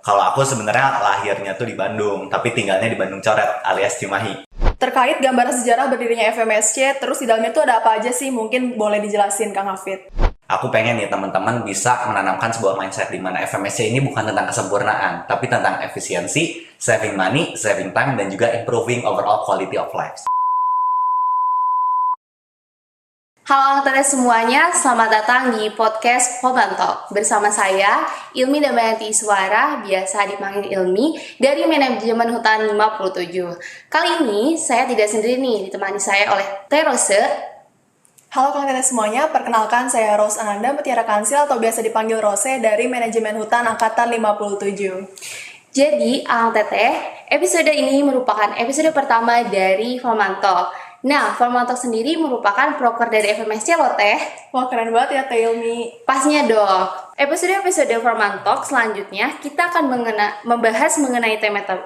Kalau aku sebenarnya lahirnya tuh di Bandung, tapi tinggalnya di Bandung Coret alias Cimahi. Terkait gambaran sejarah berdirinya FMSC, terus di dalamnya itu ada apa aja sih? Mungkin boleh dijelasin Kang Hafid. Aku pengen nih teman-teman bisa menanamkan sebuah mindset di mana FMSC ini bukan tentang kesempurnaan, tapi tentang efisiensi, saving money, saving time, dan juga improving overall quality of life. Halo teman-teman semuanya, selamat datang di podcast Hoban Talk. Bersama saya, Ilmi Damayanti Suara, biasa dipanggil Ilmi, dari Manajemen Hutan 57. Kali ini, saya tidak sendiri nih, ditemani saya oleh Terose. Halo Kang Teteh semuanya, perkenalkan saya Rose Ananda Mutiara Kansil atau biasa dipanggil Rose dari Manajemen Hutan Angkatan 57. Jadi, Kang Teteh, episode ini merupakan episode pertama dari Hoban Talk. Nah, Formal Talk sendiri merupakan proker dari FMSC loh, Teh. Wah, keren banget ya Teh Ilmi. Pastinya dong. Episode-episode Formal Talk selanjutnya kita akan membahas mengenai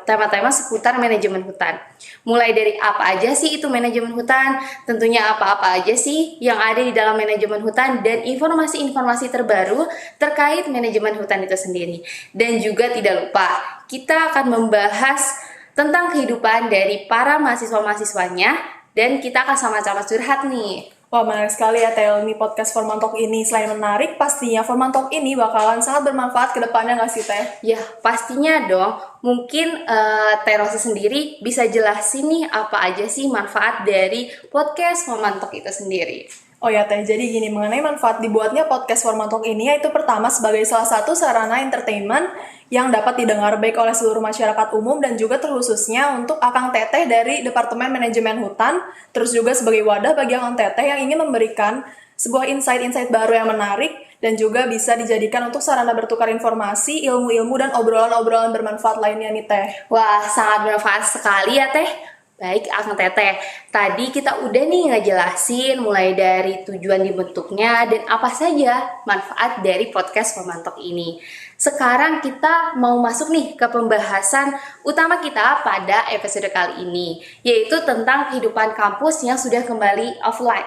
tema-tema seputar manajemen hutan. Mulai dari apa aja sih itu manajemen hutan, tentunya apa-apa aja sih yang ada di dalam manajemen hutan, dan informasi-informasi terbaru terkait manajemen hutan itu sendiri. Dan juga tidak lupa, kita akan membahas tentang kehidupan dari para mahasiswa-mahasiswanya, dan kita akan sama-sama curhat nih. Wah, menarik sekali ya Teh Ilmi podcast Formal Talk ini. Selain menarik, pastinya Formal Talk ini bakalan sangat bermanfaat ke depannya nggak sih Teh? Ya, pastinya dong. Mungkin Teh Rosi sendiri bisa jelasin nih apa aja sih manfaat dari podcast Formal Talk itu sendiri. Oh ya Teh, jadi gini, mengenai manfaat dibuatnya podcast Formal Talk ini, yaitu pertama sebagai salah satu sarana entertainment yang dapat didengar baik oleh seluruh masyarakat umum dan juga terkhususnya untuk Akang Teteh dari Departemen Manajemen Hutan, terus juga sebagai wadah bagi Akang Teteh yang ingin memberikan sebuah insight-insight baru yang menarik dan juga bisa dijadikan untuk sarana bertukar informasi, ilmu-ilmu, dan obrolan-obrolan bermanfaat lainnya nih Teh. Wah, sangat bermanfaat sekali ya Teh. Baik, Akang Teteh. Tadi kita udah nih ngejelasin mulai dari tujuan dibentuknya dan apa saja manfaat dari podcast Formal Talk ini. Sekarang kita mau masuk nih ke pembahasan utama kita pada episode kali ini, yaitu tentang kehidupan kampus yang sudah kembali offline.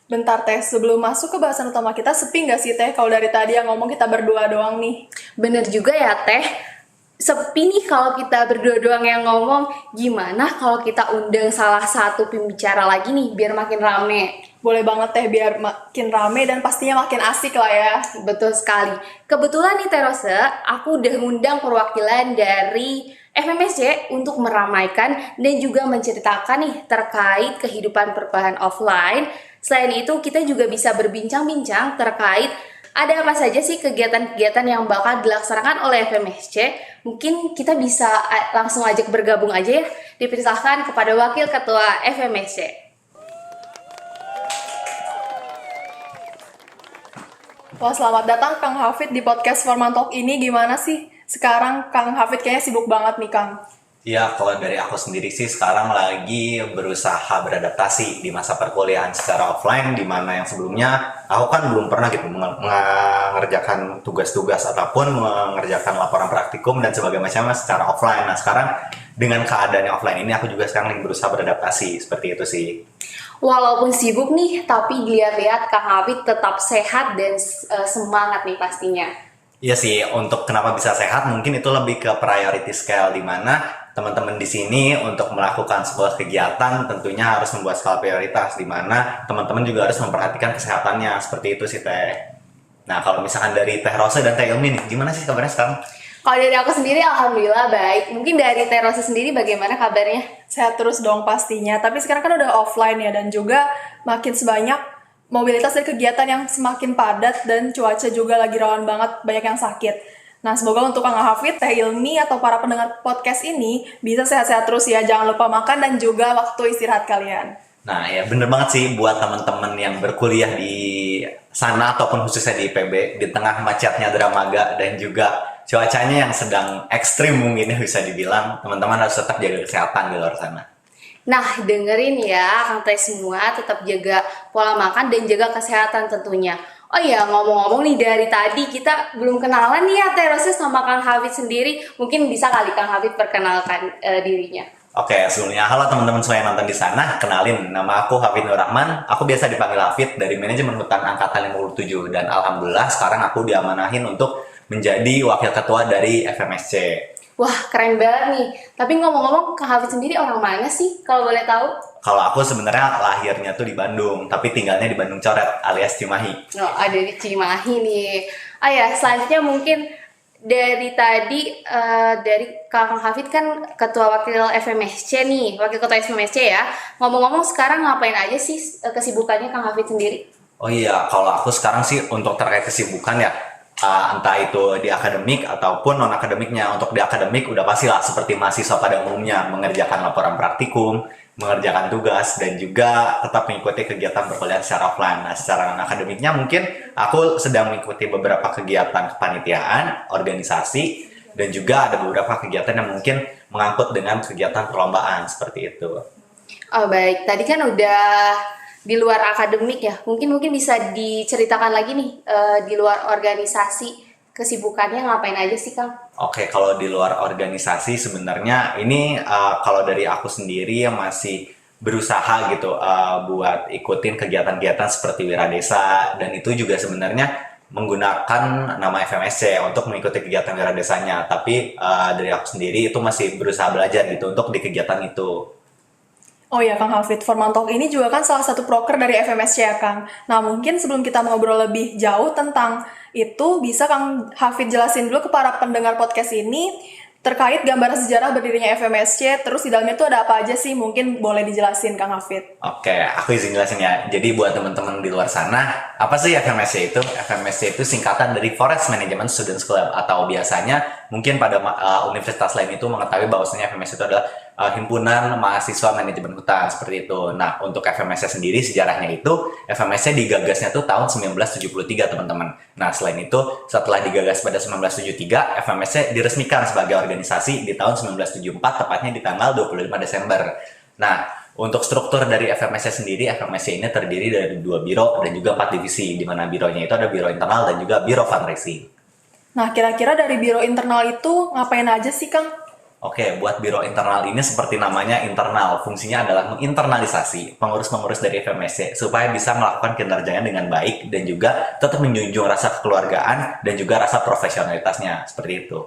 Bentar Teh, sebelum masuk ke bahasan utama kita, sepi nggak sih Teh kalau dari tadi yang ngomong kita berdua doang nih? Bener juga ya Teh. Sepi nih kalau kita berdua doang yang ngomong. Gimana kalau kita undang salah satu pembicara lagi nih biar makin rame? Boleh banget Teh, biar makin rame dan pastinya makin asik lah ya. Betul sekali. Kebetulan nih Terose, aku udah ngundang perwakilan dari FMSC untuk meramaikan dan juga menceritakan nih terkait kehidupan perkuliahan offline. Selain itu, kita juga bisa berbincang-bincang terkait ada apa saja sih kegiatan-kegiatan yang bakal dilaksanakan oleh FMSC. Mungkin kita bisa langsung ajak bergabung aja ya. Dipersilahkan kepada Wakil Ketua FMSC. Wah, selamat datang Kang Hafid di podcast Formal Talk ini. Gimana sih? Sekarang Kang Hafid kayaknya sibuk banget nih Kang. Ya, kalau dari aku sendiri sih sekarang lagi berusaha beradaptasi di masa perkuliahan secara offline, di mana yang sebelumnya aku kan belum pernah gitu mengerjakan tugas-tugas ataupun mengerjakan laporan praktikum dan sebagainya macamnya secara offline. Nah, sekarang dengan keadaannya offline ini aku juga sekarang lagi berusaha beradaptasi, seperti itu sih. Walaupun sibuk nih, tapi dilihat-lihat Kang Hafid tetap sehat dan semangat nih pastinya. Iya sih, untuk kenapa bisa sehat mungkin itu lebih ke priority scale, di mana teman-teman di sini untuk melakukan sebuah kegiatan tentunya harus membuat skala prioritas, di mana teman-teman juga harus memperhatikan kesehatannya, seperti itu sih Teh. Nah, kalau misalkan dari Teh Rose dan Teh Ilmi nih, gimana sih kabarnya sekarang? Kalau dari aku sendiri, alhamdulillah baik. Mungkin dari Teh Rose sendiri bagaimana kabarnya? Sehat terus dong pastinya, tapi sekarang kan udah offline ya, dan juga makin sebanyak mobilitas dari kegiatan yang semakin padat dan cuaca juga lagi rawan banget, banyak yang sakit. Nah, semoga untuk Kang Hafid, Teh Ilmi, atau para pendengar podcast ini bisa sehat-sehat terus ya. Jangan lupa makan dan juga waktu istirahat kalian. Nah, ya bener banget sih buat teman-teman yang berkuliah di sana ataupun khususnya di IPB, di tengah macetnya Dramaga dan juga cuacanya yang sedang ekstrim mungkin bisa dibilang, teman-teman harus tetap jaga kesehatan di luar sana. Nah, dengerin ya, Kang Teh semua, tetap jaga pola makan dan jaga kesehatan tentunya. Oh iya, ngomong-ngomong nih, dari tadi kita belum kenalan nih ya Teh Rose sama Kang Hafid sendiri. Mungkin bisa kali Kang Hafid perkenalkan dirinya. Oke, sebelumnya halo teman-teman semua yang nonton di sana. Kenalin, nama aku Hafid Nur Rahman. Aku biasa dipanggil Hafid dari Manajemen Hutan Angkatan 57. Dan alhamdulillah sekarang aku diamanahin untuk menjadi wakil ketua dari FMSC. Wah, keren banget nih. Tapi ngomong-ngomong, Kang Hafid sendiri orang mana sih, kalau boleh tahu? Kalau aku sebenarnya lahirnya tuh di Bandung, tapi tinggalnya di Bandung Coret alias Cimahi. Oh, ada di Cimahi nih. Ah ya, selanjutnya mungkin dari tadi dari Kang Hafid kan ketua wakil FMSC nih, wakil ketua FMSC ya. Ngomong-ngomong sekarang ngapain aja sih kesibukannya Kang Hafid sendiri? Oh iya, kalau aku sekarang sih untuk terkait kesibukan ya, entah itu di akademik ataupun non akademiknya. Untuk di akademik udah pastilah seperti mahasiswa pada umumnya mengerjakan laporan praktikum, mengerjakan tugas, dan juga tetap mengikuti kegiatan perkuliahan secara offline. Nah, secara non akademiknya mungkin aku sedang mengikuti beberapa kegiatan kepanitiaan, organisasi, dan juga ada beberapa kegiatan yang mungkin mengangkut dengan kegiatan perlombaan seperti itu. Oh baik, tadi kan udah di luar akademik ya. Mungkin bisa diceritakan lagi nih di luar organisasi kesibukannya ngapain aja sih Kang? Oke, kalau di luar organisasi sebenarnya ini kalau dari aku sendiri yang masih berusaha gitu buat ikutin kegiatan-kegiatan seperti Wiradesa, dan itu juga sebenarnya menggunakan nama FMSC untuk mengikuti kegiatan Wiradesanya. Tapi dari aku sendiri itu masih berusaha belajar gitu untuk di kegiatan itu. Oh ya Kang Hafid, Formantalk ini juga kan salah satu proker dari FMSC ya Kang. Nah mungkin sebelum kita ngobrol lebih jauh tentang itu, bisa Kang Hafid jelasin dulu ke para pendengar podcast ini terkait gambaran sejarah berdirinya FMSC, terus di dalamnya itu ada apa aja sih? Mungkin boleh dijelasin Kang Hafid. Oke, aku izin jelasin ya. Jadi buat teman-teman di luar sana, apa sih FMSC itu? FMSC itu singkatan dari Forest Management Students Club, atau biasanya mungkin pada universitas lain itu mengetahui bahwasanya FMSC itu adalah himpunan mahasiswa manajemen hutan, seperti itu. Nah, untuk FMSC sendiri sejarahnya itu, FMSC digagasnya tuh tahun 1973, teman-teman. Nah, selain itu, setelah digagas pada 1973, FMSC diresmikan sebagai organisasi di tahun 1974, tepatnya di tanggal 25 Desember. Nah, untuk struktur dari FMSC sendiri, FMSC ini terdiri dari 2 biro dan juga 4 divisi, di mana bironya itu ada biro internal dan juga biro fundraising. Nah, kira-kira dari biro internal itu ngapain aja sih Kang? Oke, buat biro internal ini seperti namanya internal, fungsinya adalah menginternalisasi pengurus-pengurus dari FMSC supaya bisa melakukan kinerjanya dengan baik dan juga tetap menjunjung rasa kekeluargaan dan juga rasa profesionalitasnya, seperti itu.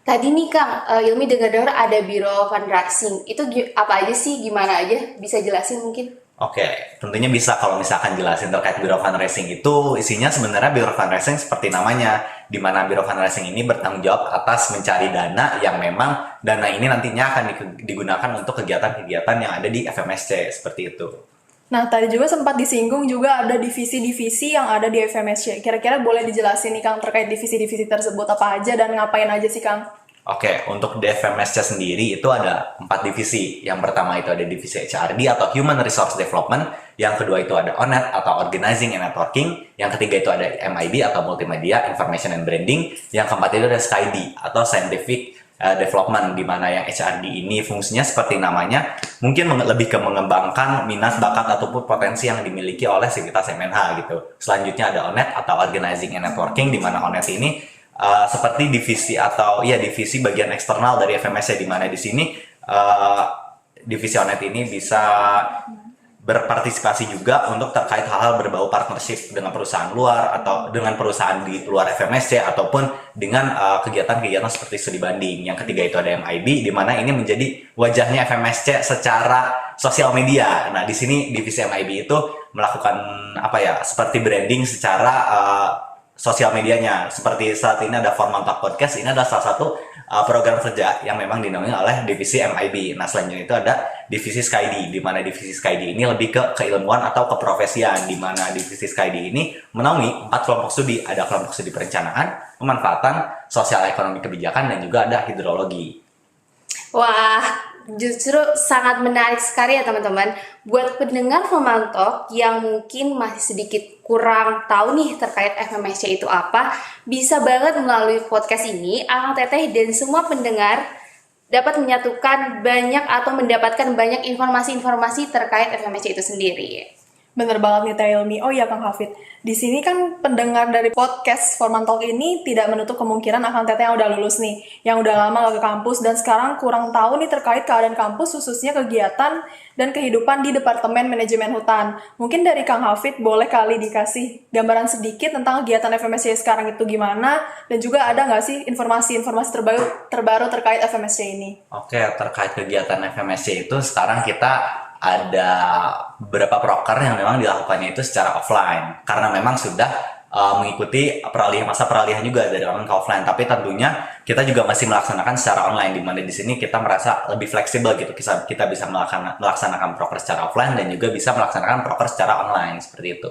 Tadi nih Kang, Ilmi dengar-dengar ada biro fundraising. Itu apa aja sih? Gimana aja? Bisa jelasin mungkin? Oke, tentunya bisa kalau misalkan jelasin terkait biro fundraising itu, isinya sebenarnya biro fundraising seperti namanya, di mana biro fundraising ini bertanggung jawab atas mencari dana yang memang dana ini nantinya akan digunakan untuk kegiatan-kegiatan yang ada di FMSC, seperti itu. Nah, tadi juga sempat disinggung juga ada divisi-divisi yang ada di FMSC. Kira-kira boleh dijelasin nih Kang terkait divisi-divisi tersebut apa aja dan ngapain aja sih Kang? Oke, untuk di FMSC sendiri itu ada 4 divisi. Yang pertama itu ada divisi HRD atau Human Resource Development. Yang kedua itu ada ONET atau Organizing and Networking. Yang ketiga itu ada MIB atau Multimedia, Information and Branding. Yang keempat itu ada SCID atau Scientific Development, di mana yang HRD ini fungsinya seperti namanya, mungkin lebih ke mengembangkan minat, bakat, ataupun potensi yang dimiliki oleh sivitas MNH gitu. Selanjutnya ada ONET atau Organizing and Networking, di mana ONET ini seperti divisi atau divisi bagian eksternal dari FMSC, di mana di sini divisi ONET ini bisa berpartisipasi juga untuk terkait hal-hal berbau partnership dengan perusahaan luar atau dengan perusahaan di luar FMSC ataupun dengan kegiatan-kegiatan seperti studi banding. Yang ketiga itu ada MIB, di mana ini menjadi wajahnya FMSC secara sosial media. Nah, di sini divisi MIB itu melakukan seperti branding secara sosial medianya. Seperti saat ini ada Formantalk Podcast, ini adalah salah satu program kerja yang memang dinaungi oleh divisi MIB. Nah, selanjutnya itu ada divisi SCID, di mana divisi SCID ini lebih ke keilmuan atau keprofesian, di mana divisi SCID ini menaungi 4 kelompok studi. Ada kelompok studi perencanaan, pemanfaatan, sosial ekonomi kebijakan, dan juga ada hidrologi. Wah, justru sangat menarik sekali ya teman-teman. Buat pendengar Formantalk yang mungkin masih sedikit kurang tahu nih terkait FMSC itu apa, bisa banget melalui podcast ini Akang Teteh dan semua pendengar dapat menyatukan banyak atau mendapatkan banyak informasi-informasi terkait FMSC itu sendiri. Bener banget nih Teh Ilmi. Oh iya Kang Hafid, di sini kan pendengar dari podcast Forman Talk ini tidak menutup kemungkinan Akang Teteh yang udah lulus nih, yang udah lama gak ke kampus dan sekarang kurang tahu nih terkait keadaan kampus khususnya kegiatan dan kehidupan di Departemen Manajemen Hutan. Mungkin dari Kang Hafid boleh kali dikasih gambaran sedikit tentang kegiatan FMSC sekarang itu gimana dan juga ada nggak sih informasi-informasi terbaru terkait FMSC ini? Oke, terkait kegiatan FMSC itu sekarang kita ada beberapa proker yang memang dilakukannya itu secara offline karena memang sudah mengikuti masa peralihan juga dari online ke offline, tapi tentunya kita juga masih melaksanakan secara online, di mana di sini kita merasa lebih fleksibel gitu, kita bisa melaksanakan proker secara offline dan juga bisa melaksanakan proker secara online seperti itu.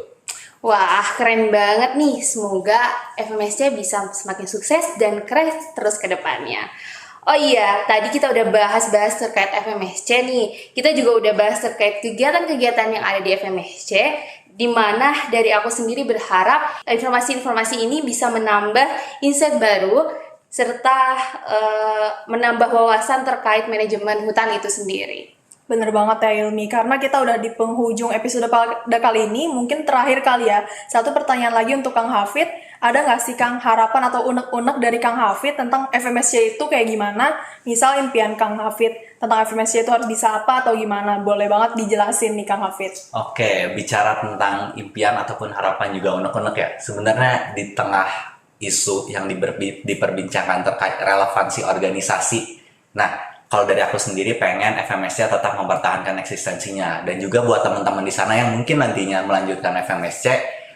Wah, keren banget nih. Semoga FMSC bisa semakin sukses dan keren terus ke depannya. Oh iya, tadi kita udah bahas-bahas terkait FMSC nih. Kita juga udah bahas terkait kegiatan-kegiatan yang ada di FMSC, di mana dari aku sendiri berharap informasi-informasi ini bisa menambah insight baru serta menambah wawasan terkait manajemen hutan itu sendiri. Bener banget ya Ilmi, karena kita udah di penghujung episode pada kali ini, mungkin terakhir kali ya, satu pertanyaan lagi untuk Kang Hafid, ada nggak sih Kang harapan atau unek-unek dari Kang Hafid tentang FMSC itu kayak gimana? Misal impian Kang Hafid tentang FMSC itu harus bisa apa atau gimana? Boleh banget dijelasin nih Kang Hafid. Oke, bicara tentang impian ataupun harapan juga unek-unek ya. Sebenarnya di tengah isu yang diperbincangkan terkait relevansi organisasi. Nah, kalau dari aku sendiri pengen FMSC tetap mempertahankan eksistensinya, dan juga buat teman-teman di sana yang mungkin nantinya melanjutkan FMSC,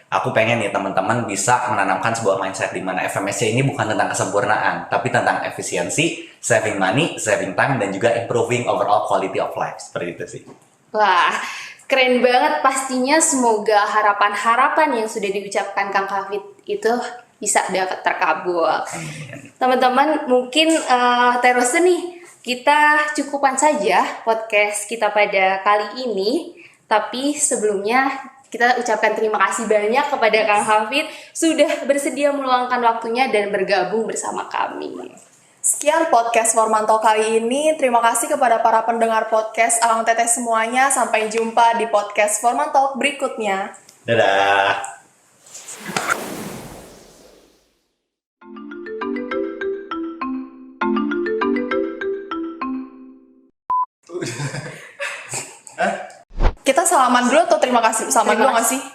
aku pengen nih teman-teman bisa menanamkan sebuah mindset di mana FMSC ini bukan tentang kesempurnaan, tapi tentang efisiensi, saving money, saving time, dan juga improving overall quality of life. Seperti itu sih. Wah, keren banget pastinya. Semoga harapan-harapan yang sudah diucapkan Kang Hafid itu bisa dapat terkabul. Teman-teman, mungkin terusnya nih, kita cukupan saja podcast kita pada kali ini. Tapi sebelumnya kita ucapkan terima kasih banyak kepada Kang Hafid sudah bersedia meluangkan waktunya dan bergabung bersama kami. Sekian podcast Forman Talk kali ini. Terima kasih kepada para pendengar podcast Akang Teteh semuanya. Sampai jumpa di podcast Forman Talk berikutnya. Dadah! Kita salaman dulu atau terima kasih? Salaman dulu nggak sih?